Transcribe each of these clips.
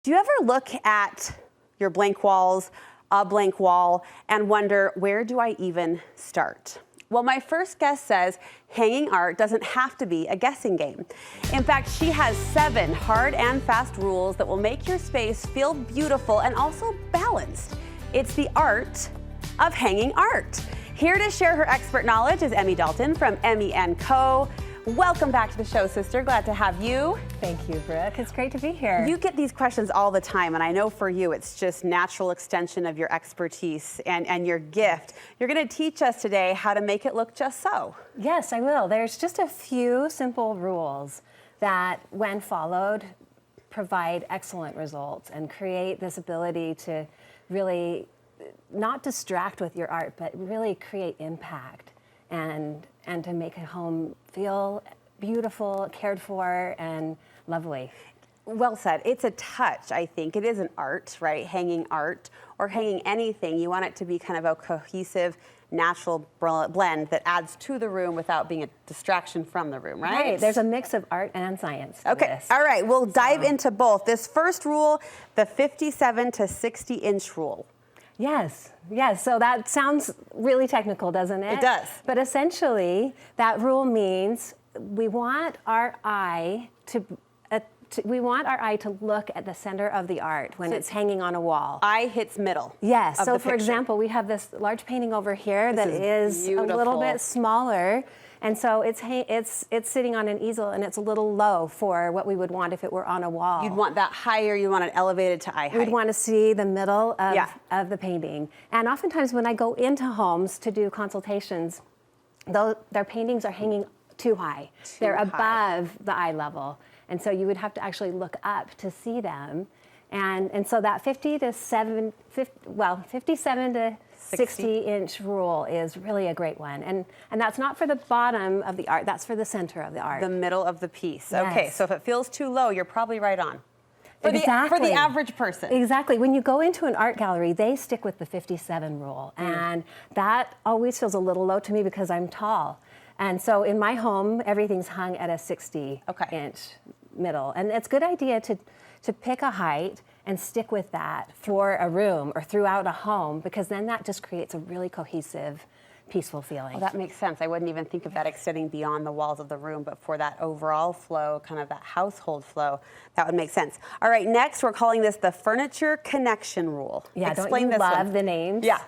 Do you ever look at your blank walls, a blank wall, and wonder, where do I even start? Well, my first guest says hanging art doesn't have to be a guessing game. In fact, she has 7 hard and fast rules that will make your space feel beautiful and also balanced. It's the art of hanging art. Here to share her expert knowledge is Emi Dalton from Emi Co. Welcome back to the show, sister. Glad to have you. Thank you, Brooke. It's great to be here. You get these questions all the time, and I know for you it's just natural extension of your expertise and your gift. You're going to teach us today how to make it look just so. Yes, I will. There's just a few simple rules that, when followed, provide excellent results and create this ability to really not distract with your art, but really create impact and to make a home feel beautiful, cared for, and lovely. Well said. It's a touch, I think. It is an art, right? Hanging art or hanging anything. You want it to be kind of a cohesive, natural blend that adds to the room without being a distraction from the room, right? Right. There's a mix of art and science to Okay. this. All right. We'll dive into both. This first rule, the 57 to 60 inch rule. Yes. So that sounds really technical, doesn't it? It does. But essentially, that rule means we want our eye to look at the center of the art when it's hanging on a wall. Eye hits middle. Yes. So for example, we have this large painting over here that is a little bit smaller. And so it's sitting on an easel, and it's a little low for what we would want if it were on a wall. You'd want that higher, you want it elevated to eye height. We'd want to see the middle of the painting. And oftentimes when I go into homes to do consultations, their paintings are hanging too high. They're above the eye level. And so you would have to actually look up to see them. And so that 57 to 60 inch rule is really a great one. And that's not for the bottom of the art, that's for the center of the art. The middle of the piece. Yes. Okay, so if it feels too low, you're probably right on. For the average person. Exactly. When you go into an art gallery, they stick with the 57 rule. And that always feels a little low to me because I'm tall. And so in my home, everything's hung at a 60 inch middle. And it's a good idea to pick a height and stick with that for a room or throughout a home, because then that just creates a really cohesive, peaceful feeling. Oh, that makes sense. I wouldn't even think of that extending beyond the walls of the room, but for that overall flow, kind of that household flow, that would make sense. All right, next we're calling this the furniture connection rule. Yeah, explain don't you this love one. the names? Yeah,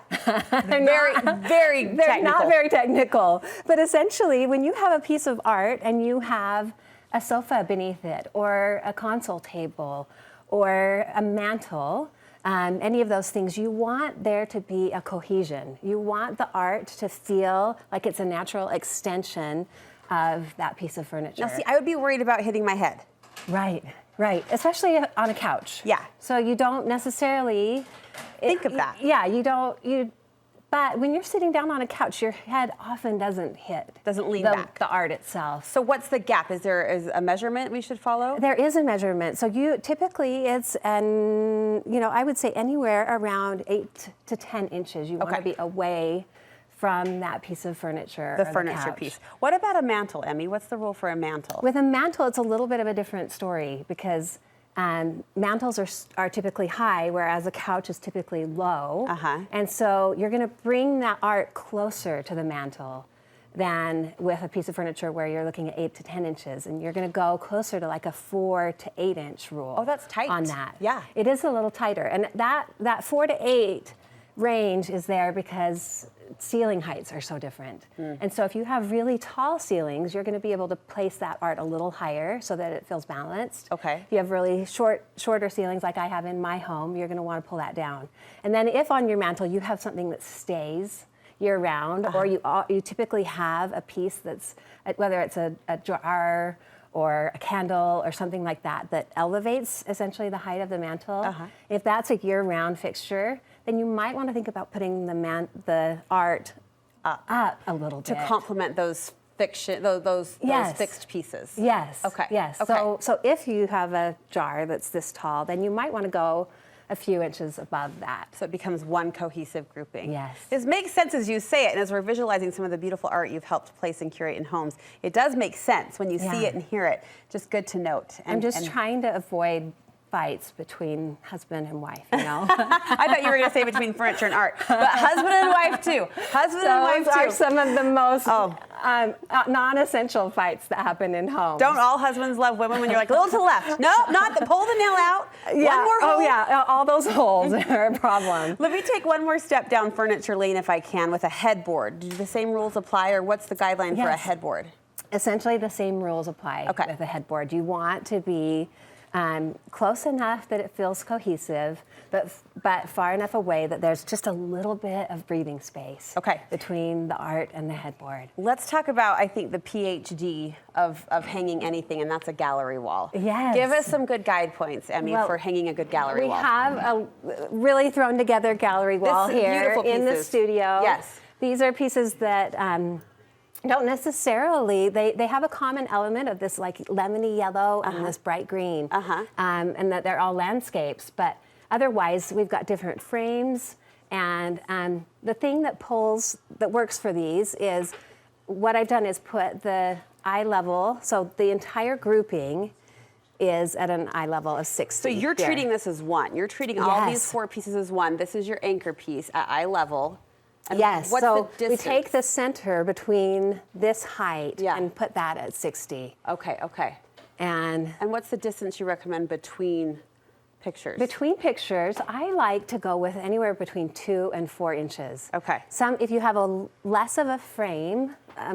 very technical. They're not very technical, but essentially when you have a piece of art and you have a sofa beneath it, or a console table, or a mantle, any of those things, you want there to be a cohesion. You want the art to feel like it's a natural extension of that piece of furniture. Now see, I would be worried about hitting my head. Right, especially on a couch. Yeah. So you don't necessarily think of that. Yeah, but when you're sitting down on a couch, your head often doesn't lean back. The art itself. So what's the gap? Is there a measurement we should follow? There is a measurement. So typically it's I would say anywhere around 8 to 10 inches. You want to be away from that piece of furniture. The furniture piece. What about a mantle, Emi? What's the rule for a mantle? With a mantle, it's a little bit of a different story because mantles are typically high, whereas a couch is typically low. And so you're going to bring that art closer to the mantle than with a piece of furniture where you're looking at 8 to 10 inches. And you're going to go closer to like a 4 to 8 inch rule. Oh, that's tight. On that. Yeah. It is a little tighter. And that 4 to 8 range is there because ceiling heights are so different. And so if you have really tall ceilings, you're going to be able to place that art a little higher so that it feels balanced. Okay. If you have really shorter ceilings like I have in my home, you're going to want to pull that down. And then if on your mantle you have something that stays year-round, or you typically have a piece that's, whether it's a jar or a candle or something like that, that elevates essentially the height of the mantle. If that's a year-round fixture, then you might want to think about putting the art up a little bit. To complement those those fixed pieces. Yes. Okay. Yes. Okay. So if you have a jar that's this tall, then you might want to go a few inches above that. So it becomes one cohesive grouping. Yes. This makes sense as you say it, and as we're visualizing some of the beautiful art you've helped place and curate in homes. It does make sense when you see it and hear it. Just good to note. I'm just trying to avoid fights between husband and wife, you know. I thought you were going to say between furniture and art, but husband and wife too. Husband and wife Those too. are some of the most non-essential fights that happen in homes. Don't all husbands love women when you're like, a little to the left? No, not the, pull the nail out. Yeah. One more hole. Oh yeah, all those holes are a problem. Let me take one more step down furniture lane if I can with a headboard. Do the same rules apply, or what's the guideline for a headboard? Essentially the same rules apply with a headboard. You want to be close enough that it feels cohesive, but far enough away that there's just a little bit of breathing space between the art and the headboard. Let's talk about, I think, the PhD of hanging anything, and that's a gallery wall. Yes. Give us some good guide points, Emi, for hanging a good gallery wall. We have a really thrown together gallery wall here in the studio. Yes. These are pieces that don't necessarily, they have a common element of this like lemony yellow and this bright green, and that they're all landscapes, but otherwise we've got different frames, and the thing that works for these is, what I've done is put the eye level, so the entire grouping is at an eye level of 60. So you're treating this as one. You're treating all these 4 pieces as one. This is your anchor piece at eye level. And yes, what's so the distance? we take the center between this height and put that at 60. Okay, okay. And what's the distance you recommend between pictures? Between pictures, I like to go with anywhere between 2 and 4 inches. Okay. If you have a less of a frame,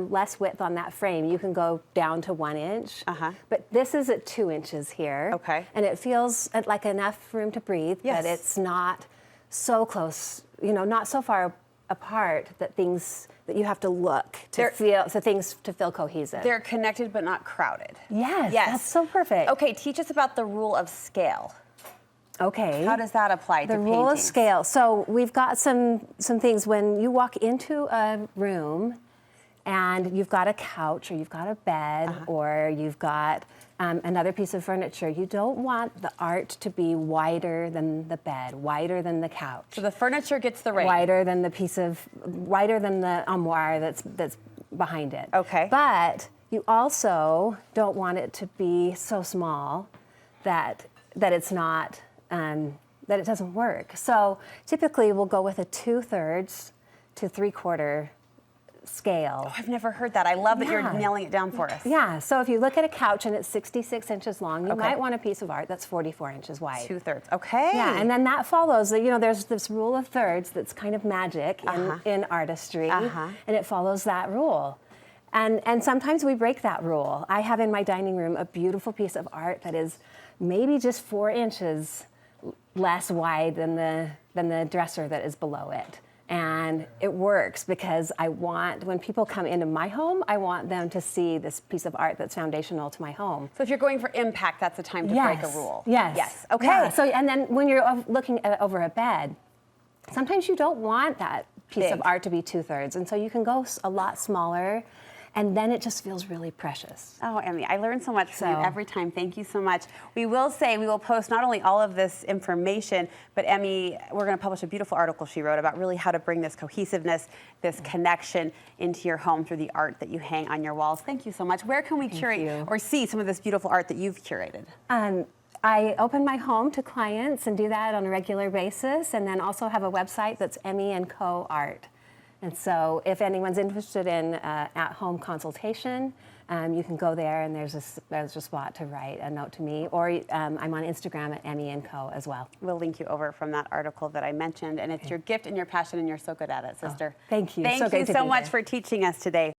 less width on that frame, you can go down to 1 inch. But this is at 2 inches here. Okay. And it feels like enough room to breathe, but it's not so close, not so far apart that you have to look to things to feel cohesive. They're connected but not crowded. Yes, that's so perfect. Okay, teach us about the rule of scale. Okay. How does that apply to paintings? The rule of scale. So we've got some things. When you walk into a room and you've got a couch or you've got a bed or you've got another piece of furniture, you don't want the art to be wider than the bed, wider than the couch. So the furniture gets the ring. Wider than the armoire that's behind it. Okay. But you also don't want it to be so small that it's not, that it doesn't work. So typically we'll go with a 2/3 to 3/4 scale. Oh, I've never heard that. I love that you're nailing it down for us. Yeah, so if you look at a couch and it's 66 inches long, you might want a piece of art that's 44 inches wide. 2/3, okay. Yeah, and then that follows, there's this rule of thirds that's kind of magic in artistry, and it follows that rule. And sometimes we break that rule. I have in my dining room a beautiful piece of art that is maybe just 4 inches less wide than the dresser that is below it. And it works because when people come into my home, I want them to see this piece of art that's foundational to my home. So if you're going for impact, that's the time to break a rule. Yes. Okay. Yeah. So, and then when you're looking over a bed, sometimes you don't want that piece of art to be 2/3. And so you can go a lot smaller, and then it just feels really precious. Oh, Emi, I learn so much from you every time. Thank you so much. We will post not only all of this information, but Emi, we're going to publish a beautiful article she wrote about really how to bring this cohesiveness, this connection into your home through the art that you hang on your walls. Thank you so much. Where can we curate or see some of this beautiful art that you've curated? I open my home to clients and do that on a regular basis, and then also have a website that's Emi Co Art. And so if anyone's interested in at-home consultation, you can go there, and there's a spot to write a note to me. Or I'm on Instagram at Emi Co as well. We'll link you over from that article that I mentioned. And it's your gift and your passion, and you're so good at it, sister. Oh, thank you. Thank you so much for teaching us today.